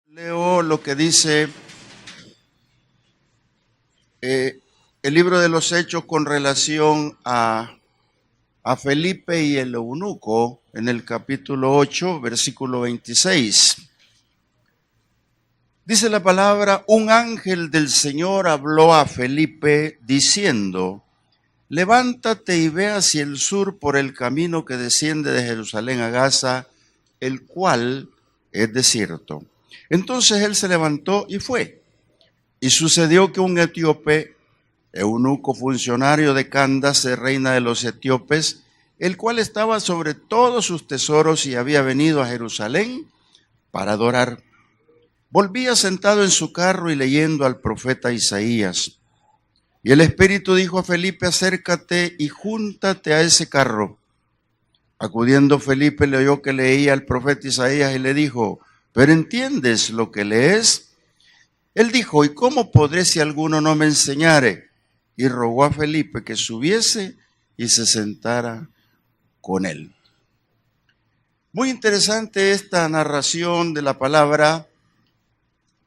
Leo lo que dice el libro de los Hechos con relación a Felipe y el eunuco en el capítulo 8, versículo 26. Dice la palabra: un ángel del Señor habló a Felipe diciendo: levántate y ve hacia el sur por el camino que desciende de Jerusalén a Gaza, el cual es desierto. Entonces él se levantó y fue. Y sucedió que un etíope, eunuco funcionario de Candace, reina de los etíopes, el cual estaba sobre todos sus tesoros y había venido a Jerusalén para adorar, volvía sentado en su carro y leyendo al profeta Isaías. Y el Espíritu dijo a Felipe: acércate y júntate a ese carro. Acudiendo Felipe, le oyó que leía al profeta Isaías y le dijo: ¿pero entiendes lo que lees? Él dijo: ¿y cómo podré si alguno no me enseñare? Y rogó a Felipe que subiese y se sentara con él. Muy interesante esta narración de la palabra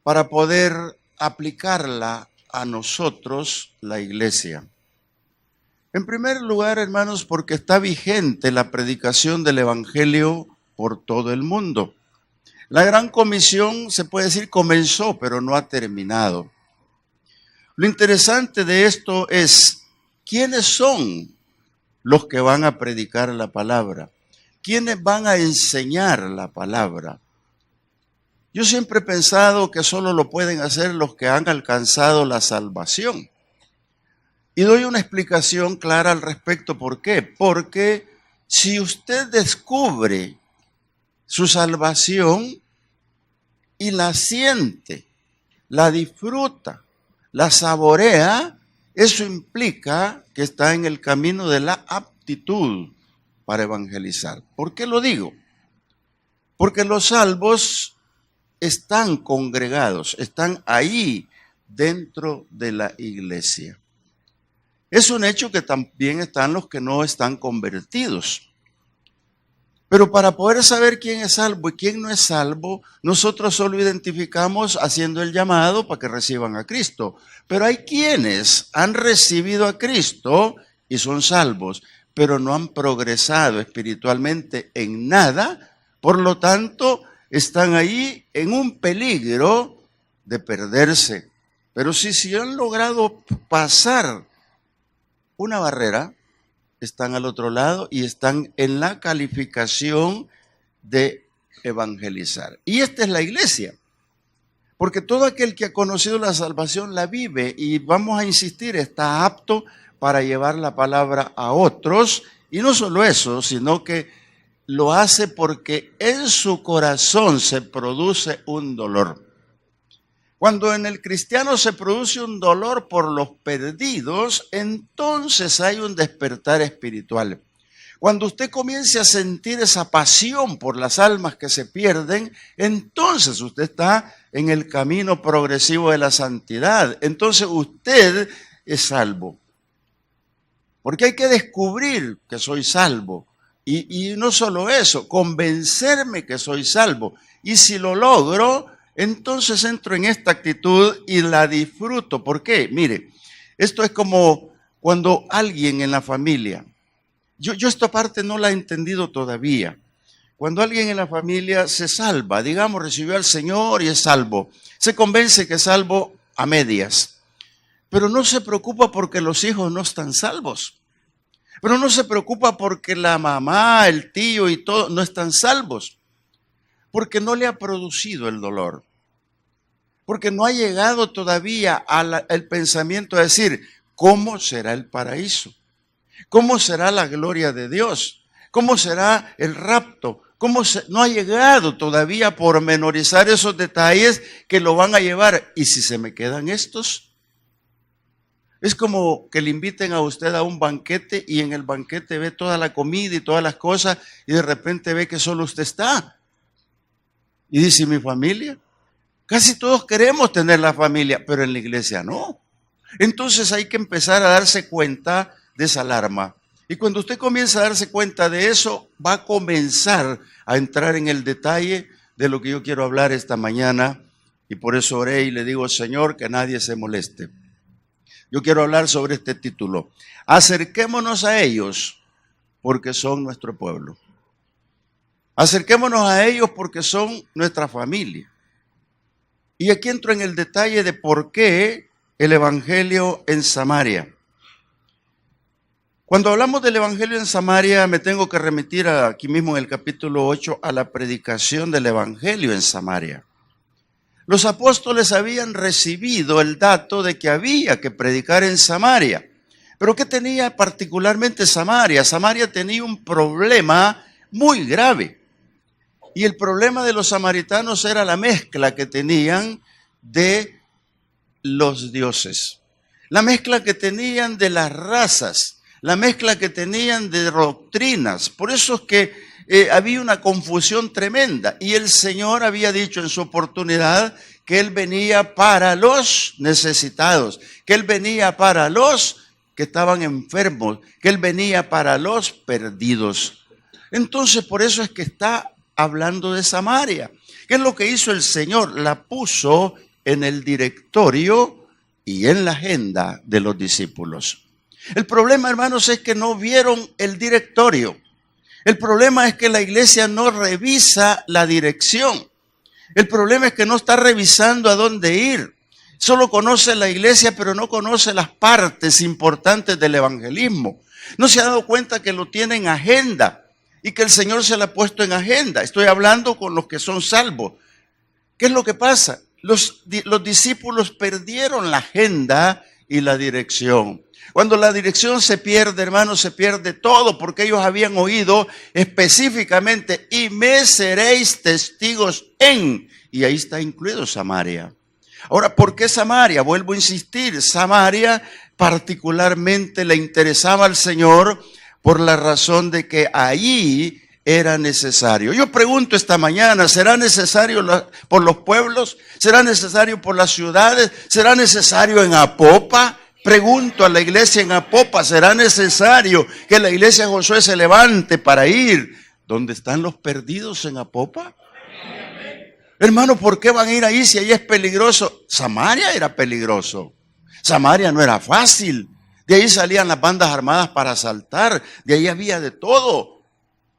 para poder aplicarla a nosotros, la iglesia. En primer lugar, hermanos, porque está vigente la predicación del evangelio por todo el mundo. La gran comisión, se puede decir, comenzó, pero no ha terminado. Lo interesante de esto es, ¿quiénes son los que van a predicar la palabra? ¿Quiénes van a enseñar la palabra? Yo siempre he pensado que solo lo pueden hacer los que han alcanzado la salvación. Y doy una explicación clara al respecto. ¿Por qué? Porque si usted descubre su salvación y la siente, la disfruta, la saborea, eso implica que está en el camino de la aptitud para evangelizar. ¿Por qué lo digo? Porque los salvos están congregados, están ahí dentro de la iglesia. Es un hecho que también están los que no están convertidos. Pero para poder saber quién es salvo y quién no es salvo, nosotros solo identificamos haciendo el llamado para que reciban a Cristo. Pero hay quienes han recibido a Cristo y son salvos, pero no han progresado espiritualmente en nada, por lo tanto están ahí en un peligro de perderse. Pero si han logrado pasar una barrera, están al otro lado y están en la calificación de evangelizar. Y esta es la iglesia, porque todo aquel que ha conocido la salvación la vive y vamos a insistir, está apto para llevar la palabra a otros. Y no solo eso, sino que lo hace porque en su corazón se produce un dolor. Cuando en el cristiano se produce un dolor por los perdidos, entonces hay un despertar espiritual. Cuando usted comience a sentir esa pasión por las almas que se pierden, entonces usted está en el camino progresivo de la santidad. Entonces usted es salvo. Porque hay que descubrir que soy salvo. Y no solo eso, convencerme que soy salvo. Y si lo logro, entonces entro en esta actitud y la disfruto. ¿Por qué? Mire, esto es como cuando alguien en la familia, yo esta parte no la he entendido todavía. Cuando alguien en la familia se salva, digamos, recibió al Señor y es salvo, se convence que es salvo a medias, pero no se preocupa porque los hijos no están salvos. Pero no se preocupa porque la mamá, el tío y todo no están salvos. Porque no le ha producido el dolor. Porque no ha llegado todavía al pensamiento de decir, ¿cómo será el paraíso? ¿Cómo será la gloria de Dios? ¿Cómo será el rapto? No ha llegado todavía a pormenorizar esos detalles que lo van a llevar. ¿Y si se me quedan estos? Es como que le inviten a usted a un banquete y en el banquete ve toda la comida y todas las cosas y de repente ve que solo usted está. Y dice, ¿mi familia? Casi todos queremos tener la familia, pero en la iglesia no. Entonces hay que empezar a darse cuenta de esa alarma. Y cuando usted comienza a darse cuenta de eso, va a comenzar a entrar en el detalle de lo que yo quiero hablar esta mañana. Y por eso oré y le digo, Señor, que nadie se moleste. Yo quiero hablar sobre este título. Acerquémonos a ellos porque son nuestro pueblo. Acerquémonos a ellos porque son nuestra familia. Y aquí entro en el detalle de por qué el evangelio en Samaria. Cuando hablamos del evangelio en Samaria, me tengo que remitir aquí mismo en el capítulo 8 a la predicación del evangelio en Samaria. Los apóstoles habían recibido el dato de que había que predicar en Samaria. Pero ¿qué tenía particularmente Samaria? Samaria tenía un problema muy grave. Y el problema de los samaritanos era la mezcla que tenían de los dioses. La mezcla que tenían de las razas. La mezcla que tenían de doctrinas. Por eso es que había una confusión tremenda. Y el Señor había dicho en su oportunidad que Él venía para los necesitados, que Él venía para los que estaban enfermos, que Él venía para los perdidos. Entonces, por eso es que está hablando de Samaria. ¿Qué es lo que hizo el Señor? La puso en el directorio y en la agenda de los discípulos. El problema, hermanos, es que no vieron el directorio. El problema es que la iglesia no revisa la dirección. El problema es que no está revisando a dónde ir. Solo conoce la iglesia, pero no conoce las partes importantes del evangelismo. No se ha dado cuenta que lo tiene en agenda y que el Señor se la ha puesto en agenda. Estoy hablando con los que son salvos. ¿Qué es lo que pasa? Los discípulos perdieron la agenda y la dirección. Cuando la dirección se pierde, hermanos, se pierde todo, porque ellos habían oído específicamente, y me seréis testigos en, y ahí está incluido Samaria. Ahora, ¿por qué Samaria? Vuelvo a insistir, Samaria particularmente le interesaba al Señor por la razón de que allí era necesario. Yo pregunto esta mañana, ¿será necesario por los pueblos? ¿Será necesario por las ciudades? ¿Será necesario en Apopa? Pregunto a la iglesia en Apopa, ¿será necesario que la iglesia de Josué se levante para ir donde están los perdidos en Apopa? Hermano, ¿por qué van a ir ahí si ahí es peligroso? Samaria era peligroso. Samaria no era fácil. De ahí salían las bandas armadas para asaltar. De ahí había de todo.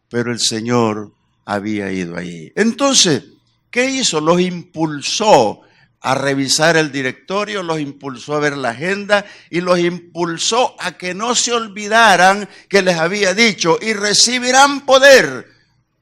Pero el Señor había ido ahí. Entonces, ¿qué hizo? Los impulsó a revisar el directorio, los impulsó a ver la agenda y los impulsó a que no se olvidaran que les había dicho, y recibirán poder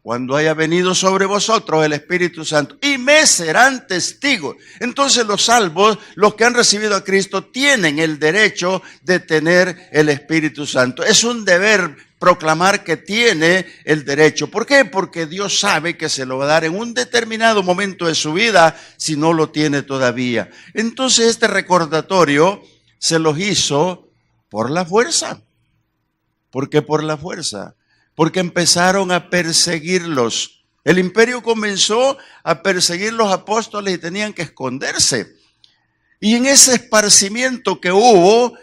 cuando haya venido sobre vosotros el Espíritu Santo, y me serán testigos. Entonces los salvos, los que han recibido a Cristo, tienen el derecho de tener el Espíritu Santo. Es un deber proclamar que tiene el derecho. ¿Por qué? Porque Dios sabe que se lo va a dar en un determinado momento de su vida si no lo tiene todavía. Entonces este recordatorio se los hizo por la fuerza. ¿Por qué por la fuerza? Porque empezaron a perseguirlos. El imperio comenzó a perseguir los apóstoles y tenían que esconderse. Y en ese esparcimiento que hubo,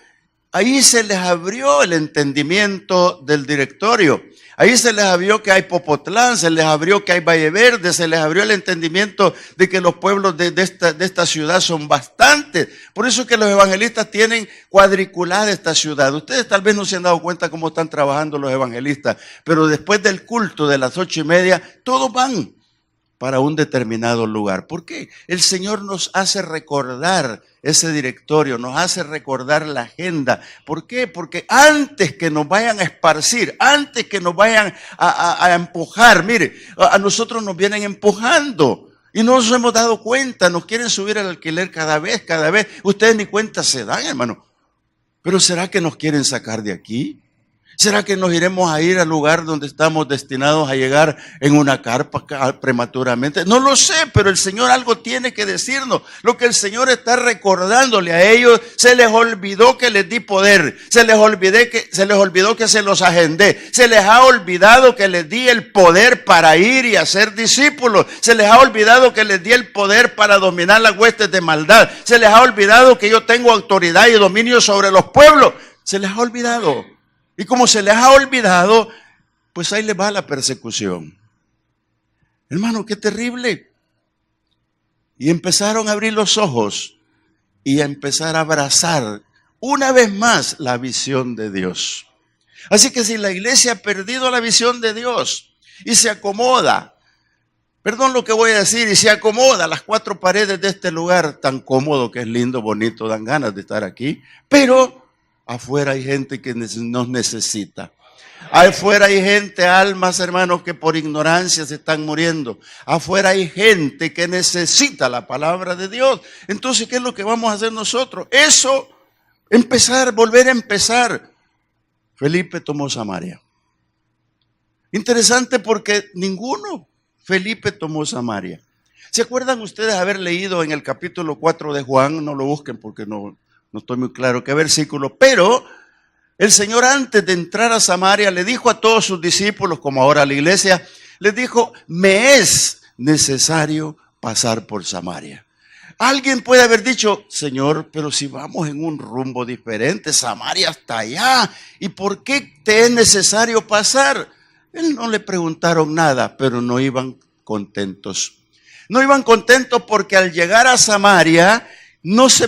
ahí se les abrió el entendimiento del directorio. Ahí se les abrió que hay Popotlán, se les abrió que hay Valle Verde, se les abrió el entendimiento de que los pueblos de esta ciudad son bastantes. Por eso es que los evangelistas tienen cuadriculada esta ciudad. Ustedes tal vez no se han dado cuenta cómo están trabajando los evangelistas, pero después del culto de las 8:30, todos van para un determinado lugar. ¿Por qué? El Señor nos hace recordar ese directorio, nos hace recordar la agenda. ¿Por qué? Porque antes que nos vayan a esparcir, antes que nos vayan a empujar, mire, a nosotros nos vienen empujando y no nos hemos dado cuenta, nos quieren subir al alquiler cada vez. Ustedes ni cuenta se dan, hermano. Pero ¿será que nos quieren sacar de aquí? ¿Será que nos iremos a ir al lugar donde estamos destinados a llegar en una carpa prematuramente? No lo sé, pero el Señor algo tiene que decirnos. Lo que el Señor está recordándole a ellos, se les olvidó que les di poder, se les olvidó que se los agendé, se les ha olvidado que les di el poder para ir y hacer discípulos, se les ha olvidado que les di el poder para dominar las huestes de maldad, se les ha olvidado que yo tengo autoridad y dominio sobre los pueblos, se les ha olvidado. Y como se les ha olvidado, pues ahí les va la persecución. Hermano, qué terrible. Y empezaron a abrir los ojos y a empezar a abrazar una vez más la visión de Dios. Así que si la iglesia ha perdido la visión de Dios y se acomoda, perdón lo que voy a decir, y se acomoda a las cuatro paredes de este lugar tan cómodo que es lindo, bonito, dan ganas de estar aquí, pero afuera hay gente que nos necesita. Afuera hay gente, almas, hermanos, que por ignorancia se están muriendo. Afuera hay gente que necesita la palabra de Dios. Entonces, ¿qué es lo que vamos a hacer nosotros? Eso, empezar, volver a empezar. Felipe tomó Samaria. Interesante porque Felipe tomó Samaria. ¿Se acuerdan ustedes haber leído en el capítulo 4 de Juan? No lo busquen porque no estoy muy claro qué versículo, pero el Señor antes de entrar a Samaria le dijo a todos sus discípulos, como ahora a la iglesia, les dijo, me es necesario pasar por Samaria. Alguien puede haber dicho, Señor, pero si vamos en un rumbo diferente, Samaria está allá, ¿y por qué te es necesario pasar? Él no le preguntaron nada, pero no iban contentos. No iban contentos porque al llegar a Samaria no se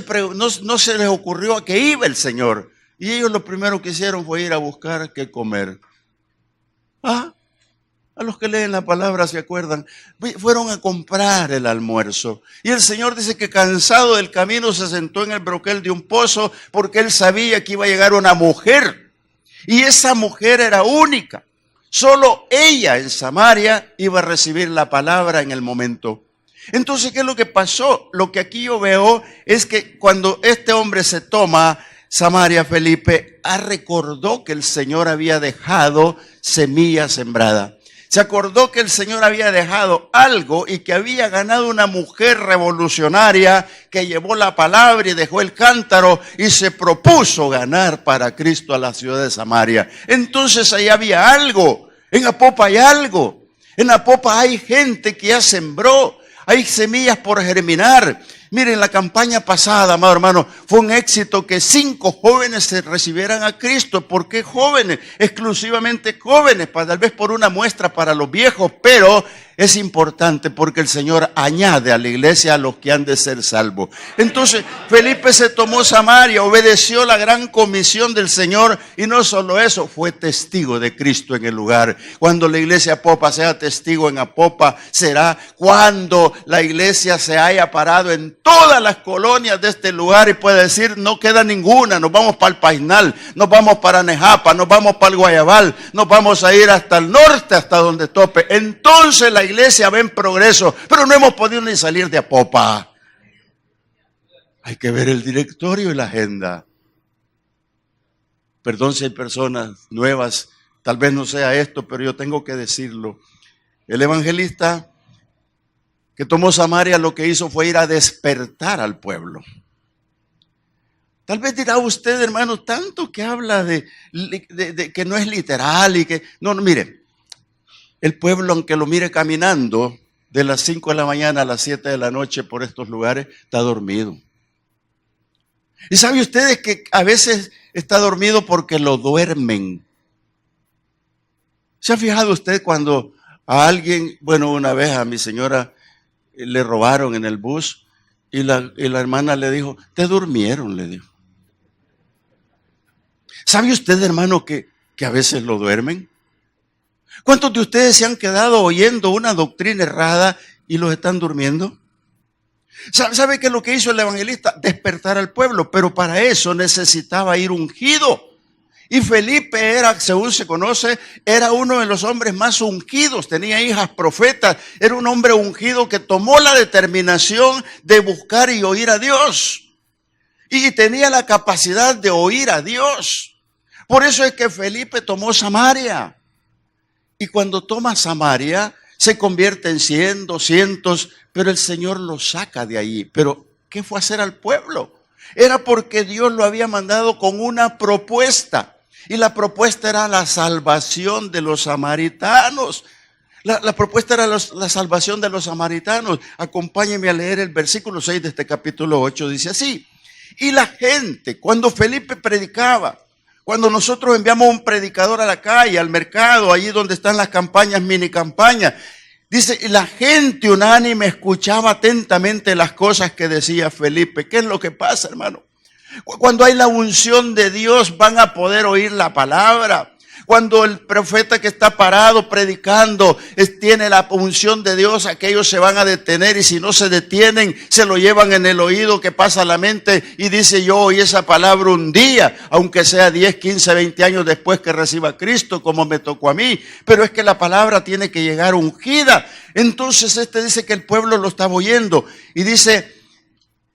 les ocurrió a qué iba el Señor. Y ellos lo primero que hicieron fue ir a buscar qué comer. A los que leen la palabra se acuerdan, fueron a comprar el almuerzo. Y el Señor dice que cansado del camino se sentó en el broquel de un pozo porque Él sabía que iba a llegar una mujer. Y esa mujer era única. Solo ella en Samaria iba a recibir la palabra en el momento. Entonces, ¿qué es lo que pasó? Lo que aquí yo veo es que cuando este hombre se toma Samaria, Felipe recordó que el Señor había dejado semilla sembrada. Se acordó que el Señor había dejado algo y que había ganado una mujer revolucionaria que llevó la palabra y dejó el cántaro y se propuso ganar para Cristo a la ciudad de Samaria. Entonces ahí había algo. En Apopa hay algo. En Apopa hay gente que ya sembró. Hay semillas por germinar. Miren, la campaña pasada, amado hermano, fue un éxito que 5 jóvenes se recibieran a Cristo. ¿Por qué jóvenes? Exclusivamente jóvenes, tal vez por una muestra para los viejos, pero es importante porque el Señor añade a la iglesia a los que han de ser salvos. Entonces, Felipe se tomó Samaria, obedeció la gran comisión del Señor y no solo eso, fue testigo de Cristo en el lugar. Cuando la iglesia Apopa sea testigo en Apopa, será cuando la iglesia se haya parado en todas las colonias de este lugar y puede decir, no queda ninguna, nos vamos para el Painal, nos vamos para Nejapa, nos vamos para el Guayabal, nos vamos a ir hasta el norte, hasta donde tope. Entonces la iglesia ve en progreso, pero no hemos podido ni salir de Apopa. Hay que ver el directorio y la agenda. Perdón si hay personas nuevas, tal vez no sea esto, pero yo tengo que decirlo. El evangelista que tomó Samaria lo que hizo fue ir a despertar al pueblo. Tal vez dirá usted, hermano, tanto que habla de que no es literal y que... No, mire, el pueblo, aunque lo mire caminando de las 5 de la mañana a las 7 de la noche por estos lugares, está dormido. Y sabe ustedes que a veces está dormido porque lo duermen. ¿Se ha fijado usted cuando a alguien, bueno, una vez a mi señora le robaron en el bus y la hermana le dijo, te durmieron, le dijo. ¿Sabe usted, hermano, que a veces lo duermen? ¿Cuántos de ustedes se han quedado oyendo una doctrina errada y los están durmiendo? ¿Sabe qué es lo que hizo el evangelista? Despertar al pueblo, pero para eso necesitaba ir ungido. Y Felipe era, según se conoce, era uno de los hombres más ungidos, tenía hijas profetas, era un hombre ungido que tomó la determinación de buscar y oír a Dios. Y tenía la capacidad de oír a Dios. Por eso es que Felipe tomó Samaria. Y cuando toma Samaria, se convierte en 100, 200, pero el Señor lo saca de allí. Pero, ¿qué fue a hacer al pueblo? Era porque Dios lo había mandado con una propuesta. Y la propuesta era la salvación de los samaritanos. La propuesta era la salvación de los samaritanos. Acompáñenme a leer el versículo 6 de este capítulo 8. Dice así. Y la gente, cuando Felipe predicaba, Cuando nosotros enviamos un predicador a la calle, al mercado, allí donde están las campañas, mini campañas, dice, y la gente unánime escuchaba atentamente las cosas que decía Felipe. ¿Qué es lo que pasa, hermano? Cuando hay la unción de Dios, van a poder oír la palabra. Cuando el profeta que está parado predicando tiene la unción de Dios, aquellos se van a detener, y si no se detienen, se lo llevan en el oído, que pasa a la mente y dice, yo oí esa palabra un día, aunque sea 10, 15, 20 años después que reciba a Cristo, como me tocó a mí. Pero es que la palabra tiene que llegar ungida. Entonces dice que el pueblo lo estaba oyendo, y dice,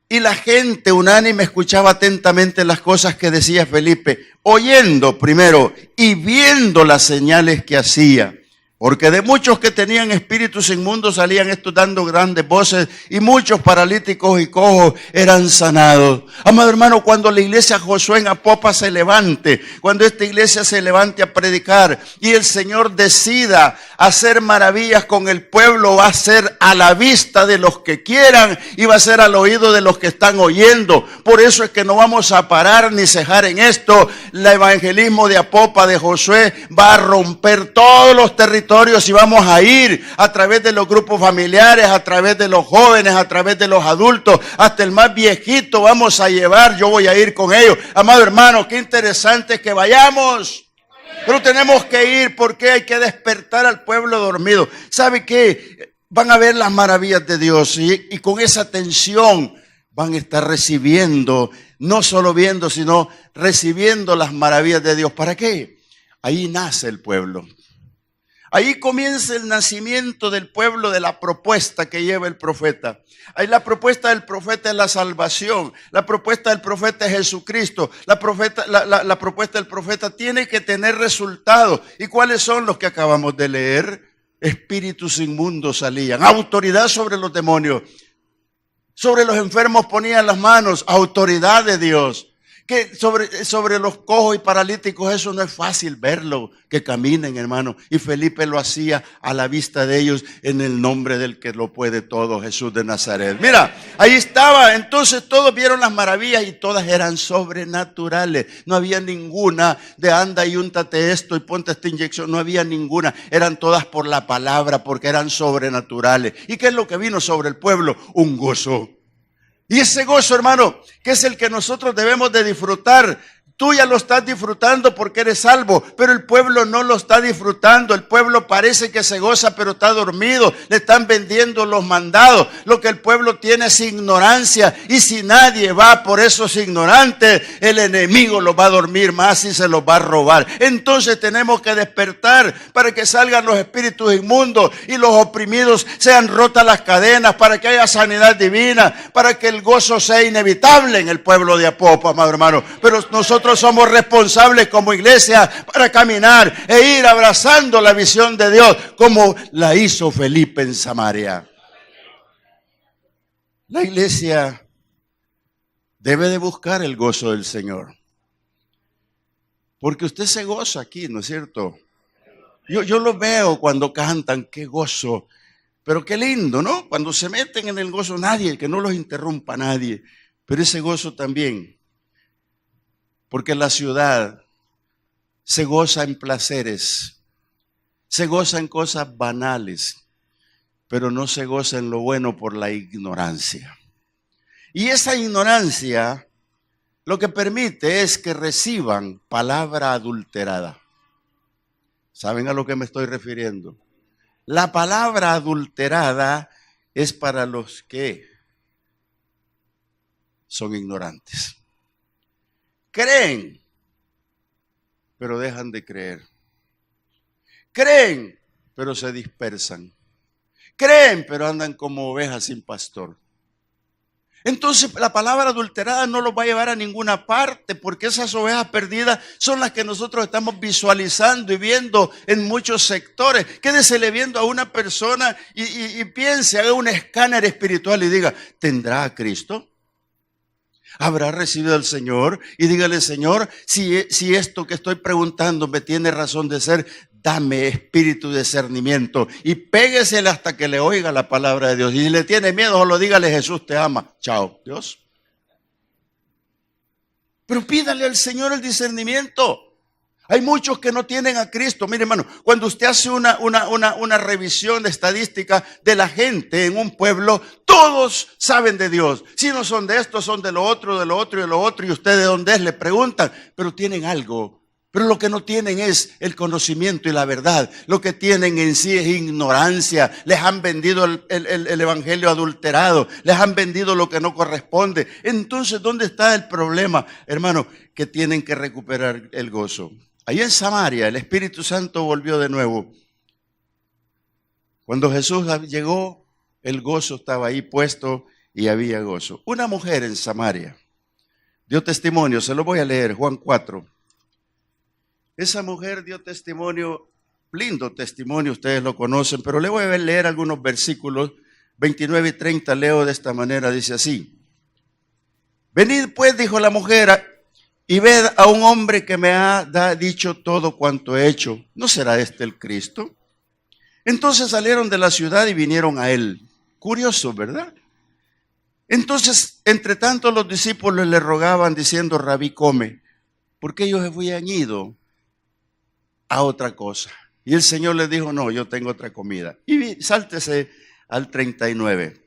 y la gente unánime escuchaba atentamente las cosas que decía Felipe, oyendo primero y viendo las señales que hacía. Porque de muchos que tenían espíritus inmundos salían estos dando grandes voces, y muchos paralíticos y cojos eran sanados. Amado hermano, cuando la iglesia Josué en Apopa se levante, cuando esta iglesia se levante a predicar y el Señor decida hacer maravillas con el pueblo, va a ser a la vista de los que quieran y va a ser al oído de los que están oyendo. Por eso es que no vamos a parar ni cejar en esto. El evangelismo de Apopa de Josué va a romper todos los territorios, y vamos a ir a través de los grupos familiares, a través de los jóvenes, a través de los adultos, hasta el más viejito vamos a llevar. Yo voy a ir con ellos. Amado hermano, qué interesante que vayamos. Pero tenemos que ir porque hay que despertar al pueblo dormido. ¿Sabe qué? Van a ver las maravillas de Dios, y con esa atención van a estar recibiendo, no solo viendo, sino recibiendo las maravillas de Dios. ¿Para qué? Ahí nace el pueblo. Ahí comienza el nacimiento del pueblo, de la propuesta que lleva el profeta. Ahí la propuesta del profeta es la salvación. La propuesta del profeta es Jesucristo. La propuesta del profeta tiene que tener resultados. ¿Y cuáles son los que acabamos de leer? Espíritus inmundos salían. Autoridad sobre los demonios. Sobre los enfermos ponían las manos. Autoridad de Dios. Que sobre los cojos y paralíticos, eso no es fácil verlo, que caminen, hermano. Y Felipe lo hacía a la vista de ellos, en el nombre del que lo puede todo, Jesús de Nazaret. Mira, ahí estaba. Entonces todos vieron las maravillas y todas eran sobrenaturales. No había ninguna de anda y úntate esto y ponte esta inyección. No había ninguna. Eran todas por la palabra, porque eran sobrenaturales. ¿Y qué es lo que vino sobre el pueblo? Un gozo. Y ese gozo, hermano, que es el que nosotros debemos de disfrutar. Tú ya lo estás disfrutando porque eres salvo, pero el pueblo no lo está disfrutando. El pueblo parece que se goza, pero está dormido. Le están vendiendo los mandados. Lo que el pueblo tiene es ignorancia. Y si nadie va por esos ignorantes, el enemigo los va a dormir más y se los va a robar. Entonces tenemos que despertar para que salgan los espíritus inmundos y los oprimidos sean rotas las cadenas, para que haya sanidad divina, para que el gozo sea inevitable en el pueblo de Apopa, amado hermano. Pero nosotros somos responsables como iglesia para caminar e ir abrazando la visión de Dios, como la hizo Felipe en Samaria. La iglesia debe de buscar el gozo del Señor, porque usted se goza aquí, ¿no es cierto? Yo lo veo cuando cantan, qué gozo, pero qué lindo, ¿no? Cuando se meten en el gozo, nadie, que no los interrumpa nadie, pero ese gozo también. Porque la ciudad se goza en placeres, se goza en cosas banales, pero no se goza en lo bueno por la ignorancia. Y esa ignorancia lo que permite es que reciban palabra adulterada. ¿Saben a lo que me estoy refiriendo? La palabra adulterada es para los que son ignorantes. Creen, pero dejan de creer. Creen, pero se dispersan. Creen, pero andan como ovejas sin pastor. Entonces la palabra adulterada no los va a llevar a ninguna parte, porque esas ovejas perdidas son las que nosotros estamos visualizando y viendo en muchos sectores. Quédesele viendo a una persona y piense, haga un escáner espiritual y diga, ¿tendrá a Cristo? ¿Habrá recibido al Señor? Y dígale, Señor, si esto que estoy preguntando me tiene razón de ser, dame espíritu de discernimiento y péguesele hasta que le oiga la palabra de Dios. Y si le tiene miedo, solo dígale, Jesús te ama. Chao, Dios. Pero pídale al Señor el discernimiento. Hay muchos que no tienen a Cristo. Mire, hermano, cuando usted hace una revisión de estadística de la gente en un pueblo, todos saben de Dios. Si no son de esto, son de lo otro, de lo otro y de lo otro. Y usted de dónde es, le preguntan, pero tienen algo. Pero lo que no tienen es el conocimiento y la verdad. Lo que tienen en sí es ignorancia. Les han vendido el evangelio adulterado. Les han vendido lo que no corresponde. Entonces, ¿dónde está el problema, hermano? Que tienen que recuperar el gozo. Ahí en Samaria, el Espíritu Santo volvió de nuevo. Cuando Jesús llegó, el gozo estaba ahí puesto y había gozo. Una mujer en Samaria dio testimonio, se lo voy a leer, Juan 4. Esa mujer dio testimonio, lindo testimonio, ustedes lo conocen, pero le voy a leer algunos versículos, 29 y 30, leo de esta manera, dice así. Venid pues, dijo la mujer, y ved a un hombre que me ha dicho todo cuanto he hecho. ¿No será este el Cristo? Entonces salieron de la ciudad y vinieron a él. Curioso, ¿verdad? Entonces, entre tanto, los discípulos le rogaban diciendo, Rabí, come, porque ellos habían ido a otra cosa. Y el Señor les dijo, no, yo tengo otra comida. Y sáltese al 39.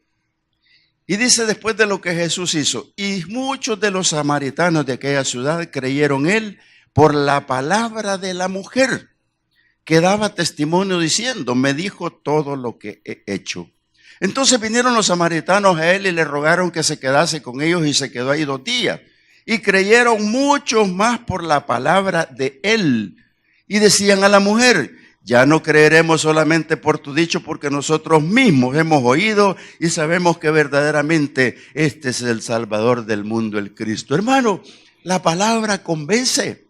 Y dice después de lo que Jesús hizo, y muchos de los samaritanos de aquella ciudad creyeron en él por la palabra de la mujer, que daba testimonio diciendo, me dijo todo lo que he hecho. Entonces vinieron los samaritanos a él y le rogaron que se quedase con ellos y se quedó ahí 2 días. Y creyeron muchos más por la palabra de él. Y decían a la mujer, ya no creeremos solamente por tu dicho, porque nosotros mismos hemos oído y sabemos que verdaderamente este es el Salvador del mundo, el Cristo. Hermano, la palabra convence.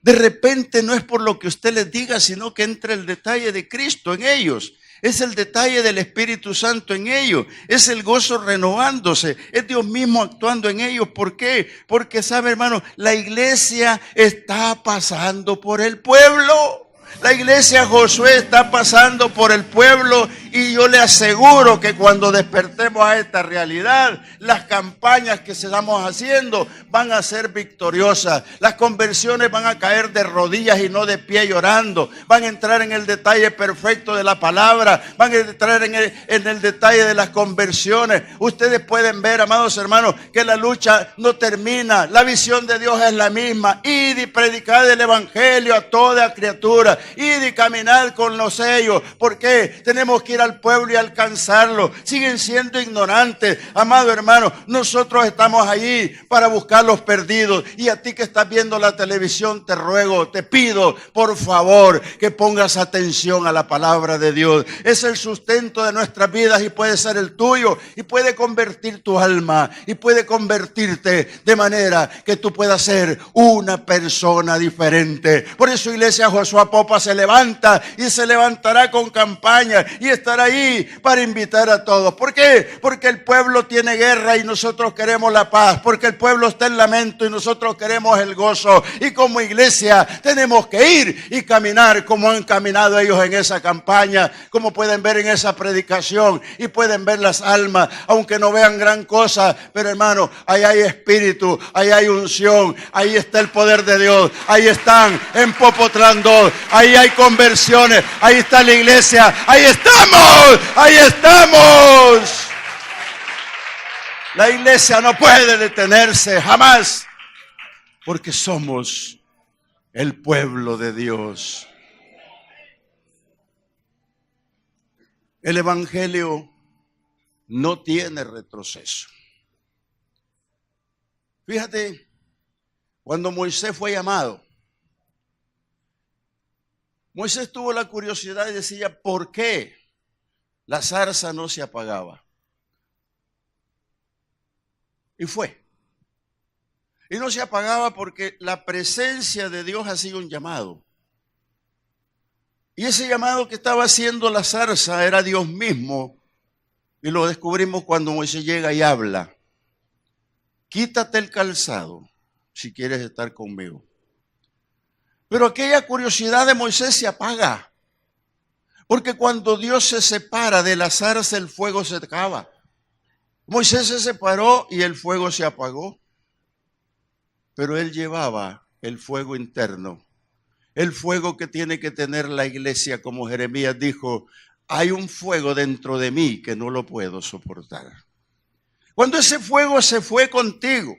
De repente no es por lo que usted les diga, sino que entra el detalle de Cristo en ellos. Es el detalle del Espíritu Santo en ellos. Es el gozo renovándose. Es Dios mismo actuando en ellos. ¿Por qué? Porque, sabe, hermano, la iglesia está pasando por el pueblo. La iglesia Josué está pasando por el pueblo y yo le aseguro que cuando despertemos a esta realidad, las campañas que estamos haciendo van a ser victoriosas. Las conversiones van a caer de rodillas y no de pie llorando. Van a entrar en el detalle perfecto de la palabra. Van a entrar en el detalle de las conversiones. Ustedes pueden ver, amados hermanos, que la lucha no termina. La visión de Dios es la misma. Id y predicad el evangelio a toda criatura. Id y caminad con los sellos. ¿Por qué? Tenemos que ir al pueblo y alcanzarlo. Siguen siendo ignorantes. Amado hermano, nosotros estamos allí para buscar los perdidos. Y a ti que estás viendo la televisión, te ruego, te pido, por favor, que pongas atención a la palabra de Dios. Es el sustento de nuestras vidas y puede ser el tuyo. Y puede convertir tu alma. Y puede convertirte de manera que tú puedas ser una persona diferente. Por eso, iglesia Josué Popa se levanta y se levantará con campaña y estará ahí para invitar a todos. ¿Por qué? Porque el pueblo tiene guerra y nosotros queremos la paz. Porque el pueblo está en lamento y nosotros queremos el gozo. Y como iglesia tenemos que ir y caminar como han caminado ellos en esa campaña, como pueden ver en esa predicación y pueden ver las almas, aunque no vean gran cosa. Pero hermano, ahí hay espíritu, ahí hay unción, ahí está el poder de Dios, ahí están en Popotlán 2, ahí hay conversiones, ahí está la iglesia, ahí estamos, ahí estamos. La iglesia no puede detenerse jamás, porque somos el pueblo de Dios. El evangelio no tiene retroceso. Fíjate, cuando Moisés fue llamado, Moisés tuvo la curiosidad y decía, ¿por qué la zarza no se apagaba? Y fue. Y no se apagaba porque la presencia de Dios hacía un llamado. Y ese llamado que estaba haciendo la zarza era Dios mismo. Y lo descubrimos cuando Moisés llega y habla. Quítate el calzado si quieres estar conmigo. Pero aquella curiosidad de Moisés se apaga. Porque cuando Dios se separa de la zarza, el fuego se acaba. Moisés se separó y el fuego se apagó. pero él llevaba el fuego interno, el fuego que tiene que tener la iglesia, como Jeremías dijo, hay un fuego dentro de mí que no lo puedo soportar. Cuando ese fuego se fue contigo,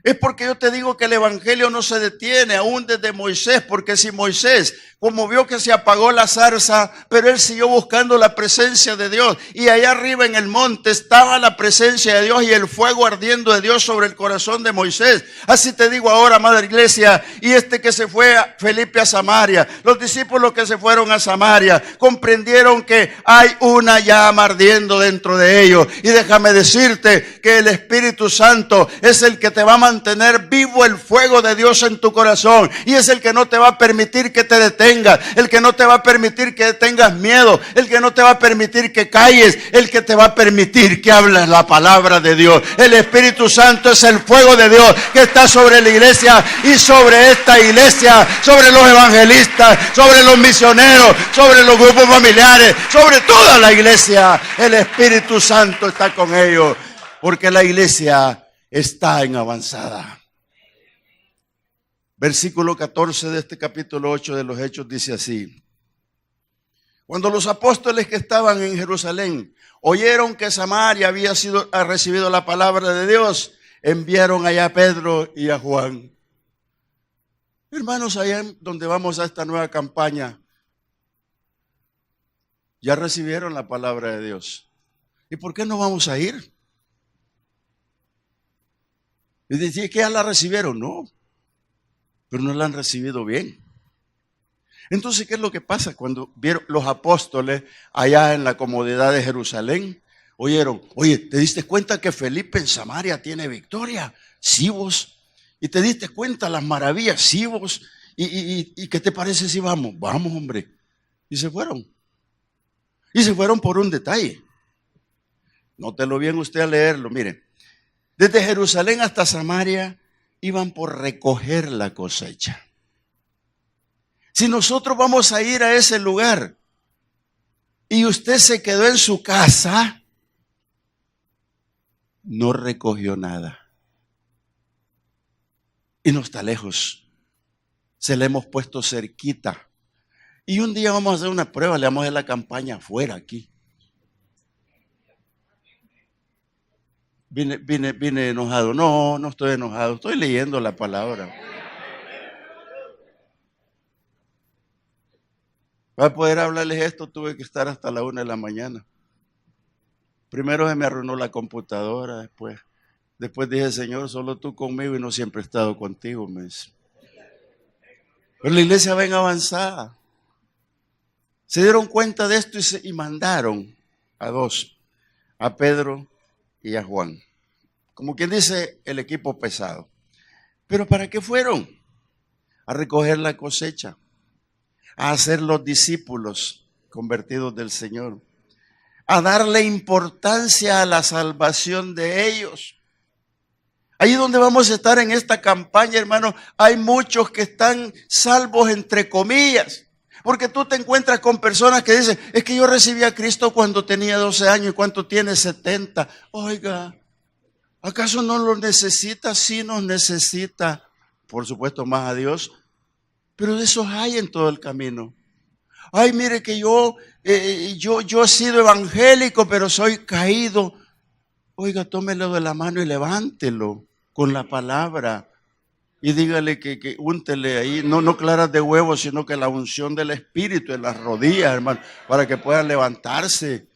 es porque yo te digo que el evangelio no se detiene aún desde Moisés, porque si Moisés, como vio que se apagó la zarza, pero él siguió buscando la presencia de Dios, y allá arriba en el monte estaba la presencia de Dios y el fuego ardiendo de Dios sobre el corazón de Moisés. Así te digo ahora, madre iglesia, y que se fue Felipe a Samaria, los discípulos que se fueron a Samaria, comprendieron que hay una llama ardiendo dentro de ellos, y déjame decirte que el Espíritu Santo es el que te va a mantener vivo el fuego de Dios en tu corazón, y es el que no te va a permitir que te detengas, el que no te va a permitir que tengas miedo, el que no te va a permitir que calles, el que te va a permitir que hables la palabra de Dios. El Espíritu Santo es el fuego de Dios que está sobre la iglesia y sobre esta iglesia, sobre los evangelistas, sobre los misioneros, sobre los grupos familiares, sobre toda la iglesia. El Espíritu Santo está con ellos, porque la iglesia está en avanzada. Versículo 14 de este capítulo 8 de los Hechos dice así: cuando los apóstoles que estaban en Jerusalén oyeron que Samaria había recibido la palabra de Dios, enviaron allá a Pedro y a Juan. Hermanos, allá donde vamos a esta nueva campaña, ya recibieron la palabra de Dios. ¿Y por qué no vamos a ir? Y decía que ya la recibieron, no, pero no la han recibido bien. Entonces, ¿qué es lo que pasa? Cuando vieron los apóstoles allá en la comodidad de Jerusalén, oyeron, oye, ¿te diste cuenta que Felipe en Samaria tiene victoria? Sí, vos. ¿Y te diste cuenta las maravillas? Sí, vos. ¿Y qué te parece si vamos? Vamos, hombre. Y se fueron. Y se fueron por un detalle. Nótelo bien usted a leerlo, mire. Desde Jerusalén hasta Samaria iban por recoger la cosecha. Si nosotros vamos a ir a ese lugar y usted se quedó en su casa, no recogió nada. Y no está lejos. Se le hemos puesto cerquita. Y un día vamos a hacer una prueba, le vamos a hacer la campaña afuera aquí. Vine enojado. No, no estoy enojado. Estoy leyendo la palabra. Para poder hablarles esto tuve que estar hasta la 1 de la mañana. Primero se me arruinó la computadora, después dije, Señor, solo tú conmigo y no siempre he estado contigo, me dice. Pero la iglesia va en avanzada. Se dieron cuenta de esto y mandaron a dos, a Pedro y a Juan. Como quien dice, el equipo pesado. ¿Pero para qué fueron? A recoger la cosecha, a hacer los discípulos convertidos del Señor, a darle importancia a la salvación de ellos. Ahí donde vamos a estar en esta campaña, hermano, hay muchos que están salvos entre comillas. Porque tú te encuentras con personas que dicen, es que yo recibí a Cristo cuando tenía 12 años, ¿y cuánto tiene? 70. Oiga, ¿acaso no lo necesita? Sí nos necesita, por supuesto, más a Dios. Pero de esos hay en todo el camino. Ay, mire que yo he sido evangélico, pero soy caído. Oiga, tómelo de la mano y levántelo con la palabra. Y dígale que úntele ahí, no claras de huevo, sino que la unción del Espíritu en las rodillas, hermano, para que puedan levantarse.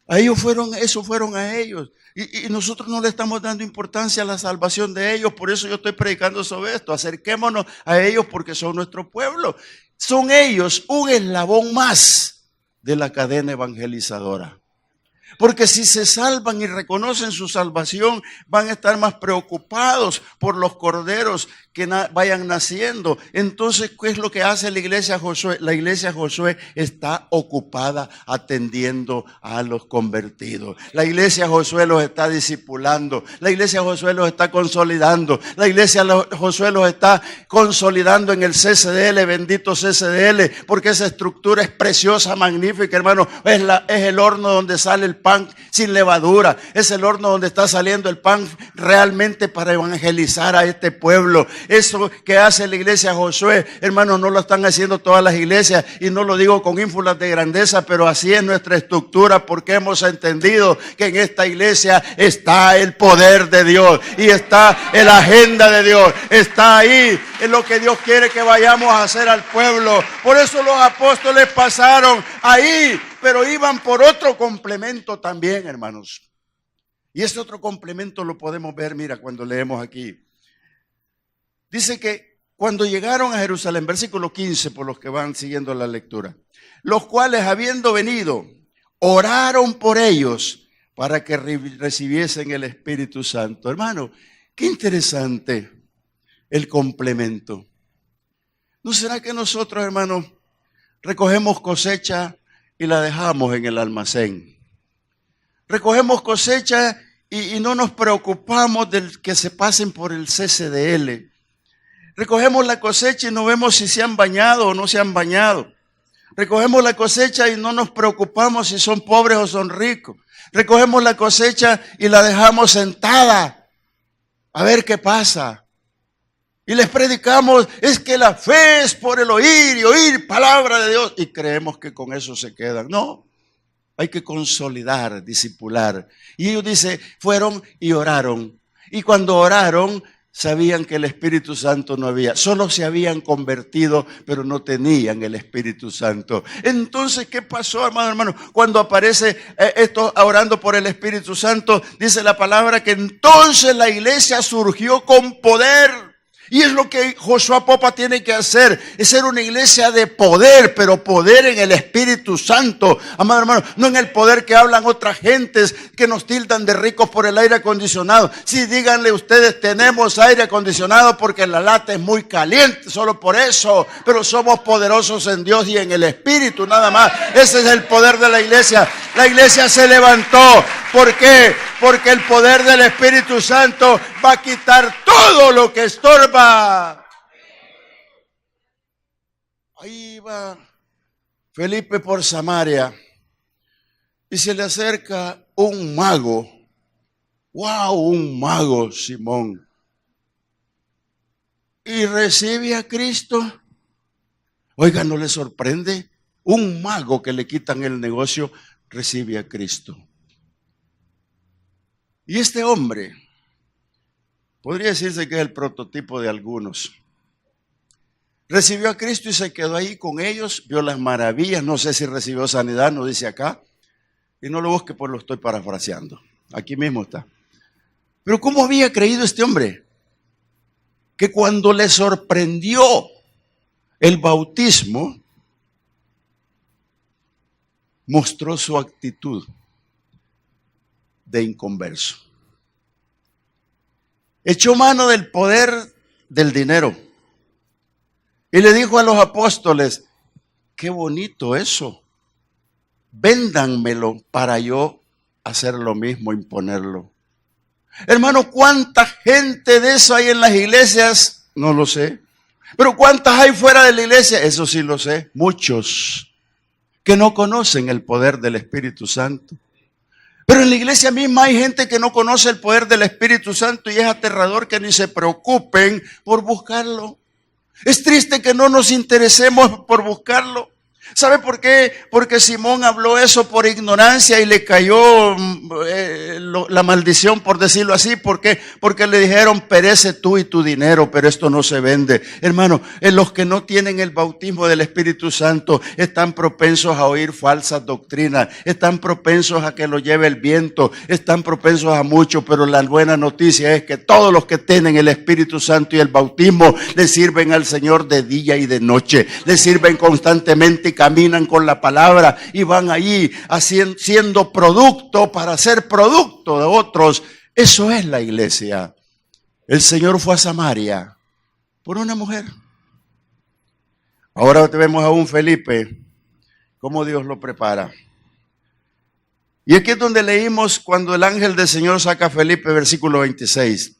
Eso fueron a ellos. Y nosotros no le estamos dando importancia a la salvación de ellos. Por eso yo estoy predicando sobre esto. Acerquémonos a ellos porque son nuestro pueblo. Son ellos un eslabón más de la cadena evangelizadora. Porque si se salvan y reconocen su salvación, van a estar más preocupados por los corderos que vayan naciendo. Entonces, ¿qué es lo que hace la iglesia Josué? La iglesia Josué está ocupada atendiendo a los convertidos. La iglesia Josué los está discipulando. La iglesia Josué los está consolidando. La iglesia Josué los está consolidando en el CCDL, bendito CCDL, porque esa estructura es preciosa, magnífica, hermano. Es el horno donde sale el pan sin levadura. Es el horno donde está saliendo el pan realmente para evangelizar a este pueblo. Eso que hace la iglesia Josué, hermanos, no lo están haciendo todas las iglesias, y no lo digo con ínfulas de grandeza, pero así es nuestra estructura, porque hemos entendido que en esta iglesia está el poder de Dios y está en la agenda de Dios, está ahí en lo que Dios quiere que vayamos a hacer al pueblo. Por eso los apóstoles pasaron ahí, pero iban por otro complemento también, hermanos. Y ese otro complemento lo podemos ver, mira, cuando leemos aquí. Dice que cuando llegaron a Jerusalén, versículo 15, por los que van siguiendo la lectura, los cuales, habiendo venido, oraron por ellos para que recibiesen el Espíritu Santo. Hermano, qué interesante el complemento. ¿No será que nosotros, hermanos, recogemos cosecha y la dejamos en el almacén? Recogemos cosecha y no nos preocupamos del que se pasen por el CCDL. Recogemos la cosecha y no vemos si se han bañado o no se han bañado. Recogemos la cosecha y no nos preocupamos si son pobres o son ricos. Recogemos la cosecha y la dejamos sentada a ver qué pasa. Y les predicamos, es que la fe es por el oír y oír palabra de Dios. Y creemos que con eso se quedan. No, hay que consolidar, discipular. Y ellos dicen, fueron y oraron. Y cuando oraron, sabían que el Espíritu Santo no había. Solo se habían convertido, pero no tenían el Espíritu Santo. Entonces, ¿qué pasó, hermano? Cuando aparece esto orando por el Espíritu Santo, dice la palabra que entonces la iglesia surgió con poder. Y es lo que Josué Popa tiene que hacer, es ser una iglesia de poder, pero poder en el Espíritu Santo. Amado hermano, no en el poder que hablan otras gentes que nos tildan de ricos por el aire acondicionado. Sí, díganle ustedes, tenemos aire acondicionado porque la lata es muy caliente, solo por eso. Pero somos poderosos en Dios y en el Espíritu, nada más. Ese es el poder de la iglesia. La iglesia se levantó. ¿Por qué? Porque el poder del Espíritu Santo va a quitar todo lo que estorba. Ahí va Felipe por Samaria y se le acerca un mago. ¡Wow! Un mago, Simón. Y recibe a Cristo. Oiga, ¿no le sorprende? Un mago que le quitan el negocio recibe a Cristo. Y este hombre, podría decirse que es el prototipo de algunos. Recibió a Cristo y se quedó ahí con ellos, vio las maravillas, no sé si recibió sanidad, no dice acá. Y no lo busque, pues lo estoy parafraseando. Aquí mismo está. Pero ¿cómo había creído este hombre? Que cuando le sorprendió el bautismo, mostró su actitud de inconverso. Echó mano del poder del dinero y le dijo a los apóstoles, qué bonito eso, véndanmelo para yo hacer lo mismo, imponerlo. Hermano, ¿cuánta gente de eso hay en las iglesias? No lo sé. Pero ¿cuántas hay fuera de la iglesia? Eso sí lo sé, muchos que no conocen el poder del Espíritu Santo. Pero en la iglesia misma hay gente que no conoce el poder del Espíritu Santo y es aterrador que ni se preocupen por buscarlo. Es triste que no nos interesemos por buscarlo. ¿Sabe por qué? Porque Simón habló eso por ignorancia y le cayó la maldición, por decirlo así. ¿Por qué? Porque le dijeron, perece tú y tu dinero, pero esto no se vende. Hermano, los que no tienen el bautismo del Espíritu Santo están propensos a oír falsas doctrinas, están propensos a que lo lleve el viento, están propensos a mucho, pero la buena noticia es que todos los que tienen el Espíritu Santo y el bautismo le sirven al Señor de día y de noche, le sirven constantemente y caminan con la palabra y van allí siendo producto para ser producto de otros. Eso es la iglesia. El Señor fue a Samaria por una mujer. Ahora vemos a un Felipe, cómo Dios lo prepara. Y aquí es donde leímos cuando el ángel del Señor saca a Felipe, versículo 26.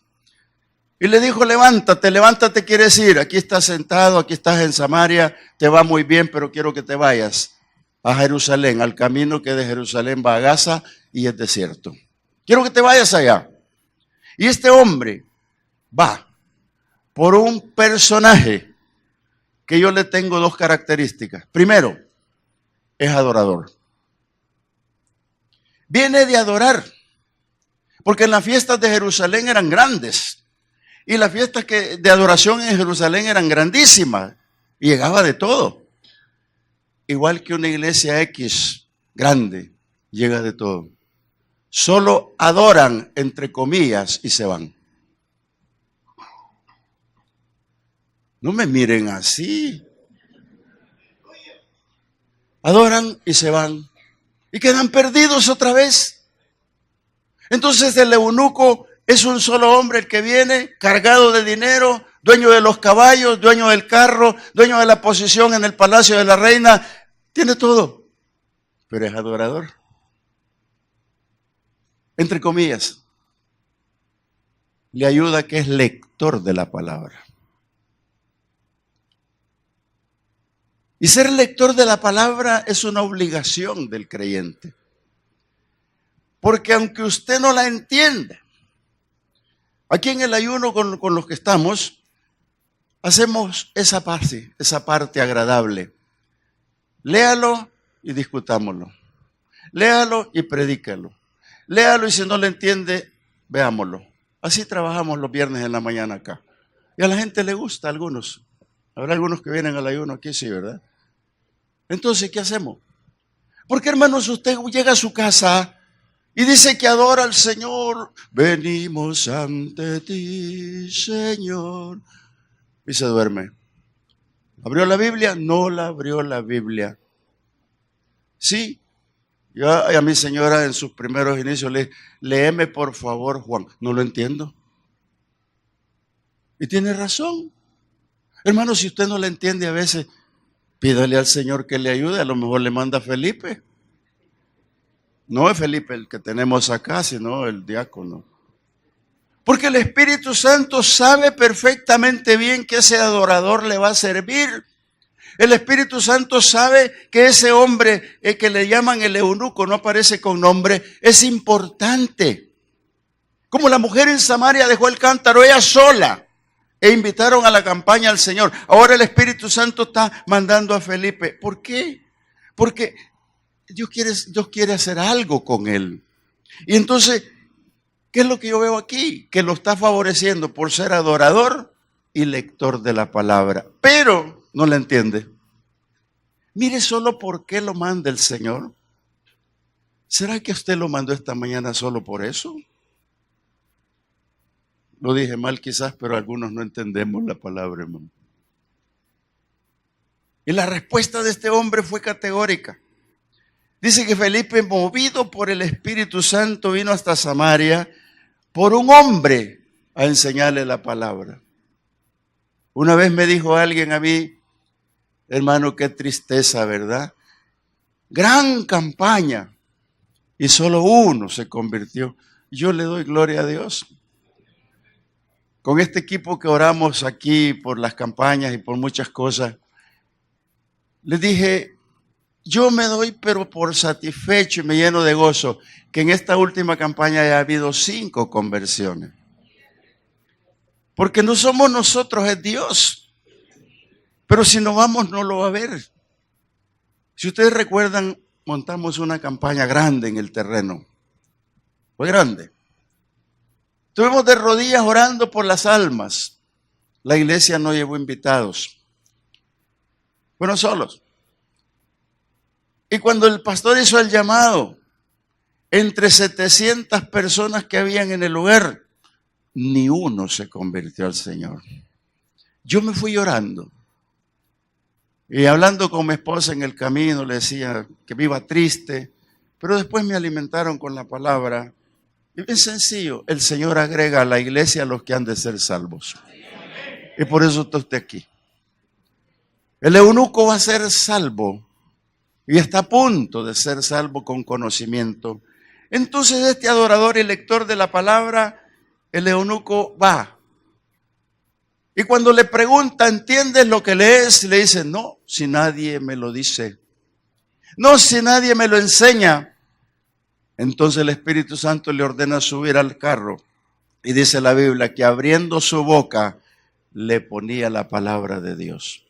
Y le dijo, levántate, levántate quieres ir. Aquí estás sentado, aquí estás en Samaria, te va muy bien, pero quiero que te vayas. a Jerusalén, al camino que de Jerusalén va a Gaza y es desierto. Quiero que te vayas allá. Y este hombre va por un personaje que yo le tengo dos características. Primero, es adorador. Viene de adorar, porque las fiestas de Jerusalén eran grandes y las fiestas de adoración en Jerusalén eran grandísimas y llegaba de todo. Igual que una iglesia X grande, llega de todo. Solo adoran, entre comillas, y se van. No me miren así. Adoran y se van. Y quedan perdidos otra vez. Entonces el eunuco es un solo hombre el que viene cargado de dinero, dueño de los caballos, dueño del carro, dueño de la posición en el palacio de la reina. Tiene todo, pero es adorador. Entre comillas, le ayuda que es lector de la palabra. Y ser lector de la palabra es una obligación del creyente. Porque aunque usted no la entienda, aquí en el ayuno con los que estamos, hacemos esa parte agradable. Léalo y discutámoslo. Léalo y predícalo. Léalo y si no le entiende, veámoslo. Así trabajamos los viernes en la mañana acá. Y a la gente le gusta, a algunos. Habrá algunos que vienen al ayuno aquí, sí, ¿verdad? Entonces, ¿qué hacemos? Porque, hermanos, usted llega a su casa y dice que adora al Señor. Venimos ante ti, Señor. Y se duerme. ¿Abrió la Biblia? No la abrió la Biblia. Sí. Yo a mi señora en sus primeros inicios le dije, léeme por favor, Juan. No lo entiendo. Y tiene razón. Hermano, si usted no le entiende a veces, pídale al Señor que le ayude. A lo mejor le manda a Felipe. No es Felipe el que tenemos acá, sino el diácono. Porque el Espíritu Santo sabe perfectamente bien que ese adorador le va a servir. El Espíritu Santo sabe que ese hombre que le llaman el eunuco, no aparece con nombre, es importante. Como la mujer en Samaria dejó el cántaro ella sola e invitaron a la campaña al Señor. Ahora el Espíritu Santo está mandando a Felipe. ¿Por qué? Porque Dios quiere hacer algo con él. Y entonces, ¿qué es lo que yo veo aquí? Que lo está favoreciendo por ser adorador y lector de la palabra. Pero no la entiende. Mire solo por qué lo manda el Señor. ¿Será que usted lo mandó esta mañana solo por eso? Lo dije mal quizás, pero algunos no entendemos la palabra, hermano. Y la respuesta de este hombre fue categórica. Dice que Felipe, movido por el Espíritu Santo, vino hasta Samaria por un hombre a enseñarle la palabra. Una vez me dijo alguien a mí, hermano, qué tristeza, ¿verdad? Gran campaña y solo uno se convirtió. Yo le doy gloria a Dios. Con este equipo que oramos aquí por las campañas y por muchas cosas, les dije, yo me doy pero por satisfecho y me lleno de gozo que en esta última campaña haya habido 5 conversiones. Porque no somos nosotros, es Dios. Pero si no vamos, no lo va a ver. Si ustedes recuerdan, montamos una campaña grande en el terreno. Fue grande. Estuvimos de rodillas orando por las almas. La iglesia no llevó invitados. Fueron solos. Y cuando el pastor hizo el llamado, entre 700 personas que habían en el lugar, ni uno se convirtió al Señor. Yo me fui llorando. Y hablando con mi esposa en el camino, le decía que me iba triste, pero después me alimentaron con la palabra. Y bien sencillo, el Señor agrega a la iglesia a los que han de ser salvos. Y por eso está usted aquí. El eunuco va a ser salvo y está a punto de ser salvo con conocimiento. Entonces este adorador y lector de la palabra, el eunuco va. Y cuando le pregunta, ¿entiendes lo que lees? Le dice, no, si nadie me lo dice. No, si nadie me lo enseña. Entonces el Espíritu Santo le ordena subir al carro. Y dice la Biblia que abriendo su boca le ponía la palabra de Dios.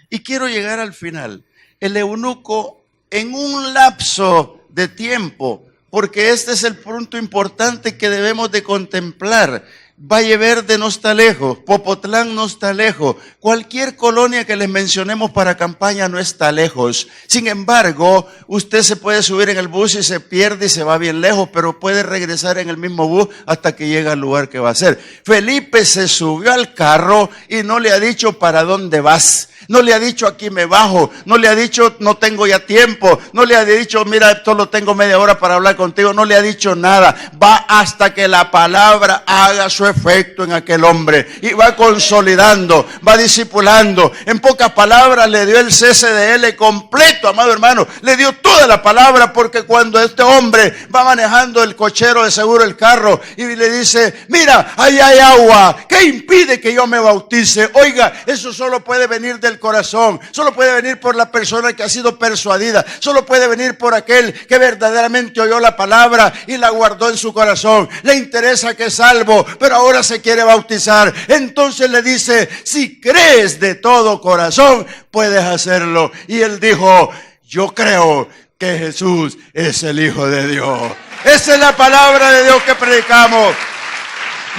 Y quiero llegar al final. El eunuco, en un lapso de tiempo, porque este es el punto importante que debemos de contemplar. Valle Verde no está lejos, Popotlán no está lejos, cualquier colonia que les mencionemos para campaña no está lejos. Sin embargo, usted se puede subir en el bus y se pierde y se va bien lejos, pero puede regresar en el mismo bus hasta que llega al lugar que va a ser. Felipe se subió al carro y no le ha dicho para dónde vas. No le ha dicho aquí me bajo, no le ha dicho no tengo ya tiempo, no le ha dicho mira solo tengo media hora para hablar contigo, no le ha dicho nada. Va hasta que la palabra haga su efecto en aquel hombre y va consolidando, va discipulando. En pocas palabras le dio el CCDL completo, amado hermano, le dio toda la palabra, porque cuando este hombre va manejando el cochero de seguro el carro y le dice mira ahí hay agua, ¿qué impide que yo me bautice? Oiga, eso solo puede venir del corazón, solo puede venir por la persona que ha sido persuadida, solo puede venir por aquel que verdaderamente oyó la palabra y la guardó en su corazón. Le interesa que es salvo, pero ahora se quiere bautizar. Entonces le dice, si crees de todo corazón, puedes hacerlo. Y él dijo, yo creo que Jesús es el Hijo de Dios. Esa es la palabra de Dios que predicamos.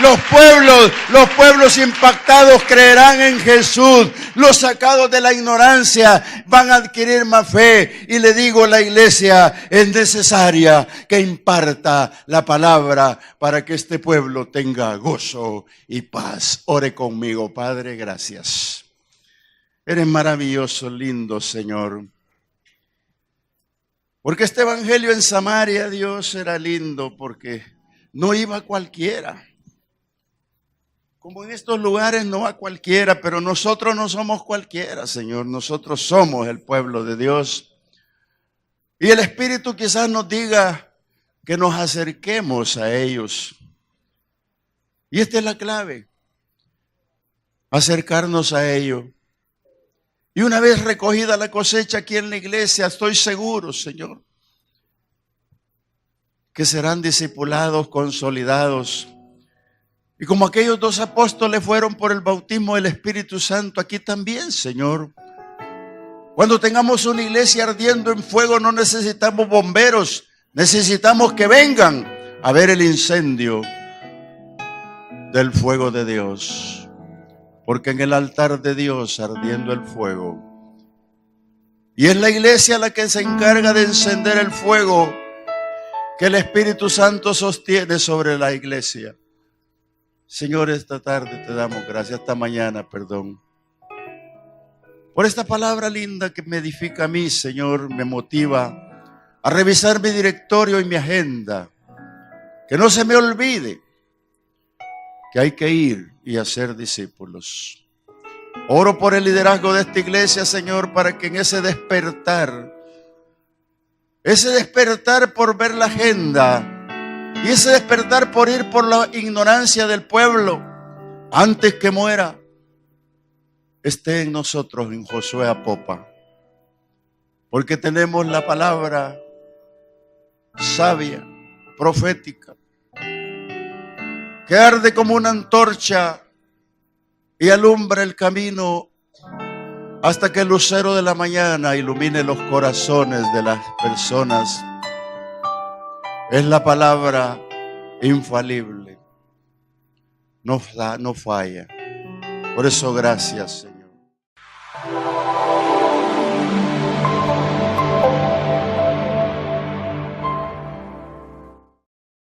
Los pueblos impactados creerán en Jesús. Los sacados de la ignorancia van a adquirir más fe. Y le digo a la iglesia, es necesaria que imparta la palabra para que este pueblo tenga gozo y paz. Ore conmigo, Padre, gracias. Eres maravilloso, lindo Señor. Porque este evangelio en Samaria, Dios, era lindo porque no iba cualquiera. Como en estos lugares no va cualquiera, pero nosotros no somos cualquiera, Señor. Nosotros somos el pueblo de Dios. Y el Espíritu quizás nos diga que nos acerquemos a ellos. Y esta es la clave, acercarnos a ellos. Y una vez recogida la cosecha aquí en la iglesia, estoy seguro, Señor, que serán discipulados, consolidados. Y como aquellos dos apóstoles fueron por el bautismo del Espíritu Santo, aquí también, Señor. Cuando tengamos una iglesia ardiendo en fuego, no necesitamos bomberos, necesitamos que vengan a ver el incendio del fuego de Dios. Porque en el altar de Dios ardiendo el fuego. Y es la iglesia la que se encarga de encender el fuego que el Espíritu Santo sostiene sobre la iglesia. Señor, esta tarde te damos gracias, esta mañana, perdón, por esta palabra linda que me edifica a mí, Señor, me motiva a revisar mi directorio y mi agenda, que no se me olvide que hay que ir y hacer discípulos. Oro por el liderazgo de esta iglesia, Señor, para que en ese despertar por ver la agenda, y ese despertar por ir por la ignorancia del pueblo, antes que muera, esté en nosotros en Josué a popa. Porque tenemos la palabra sabia, profética, que arde como una antorcha y alumbra el camino hasta que el lucero de la mañana ilumine los corazones de las personas. Es la palabra infalible. No falla. Por eso gracias, Señor.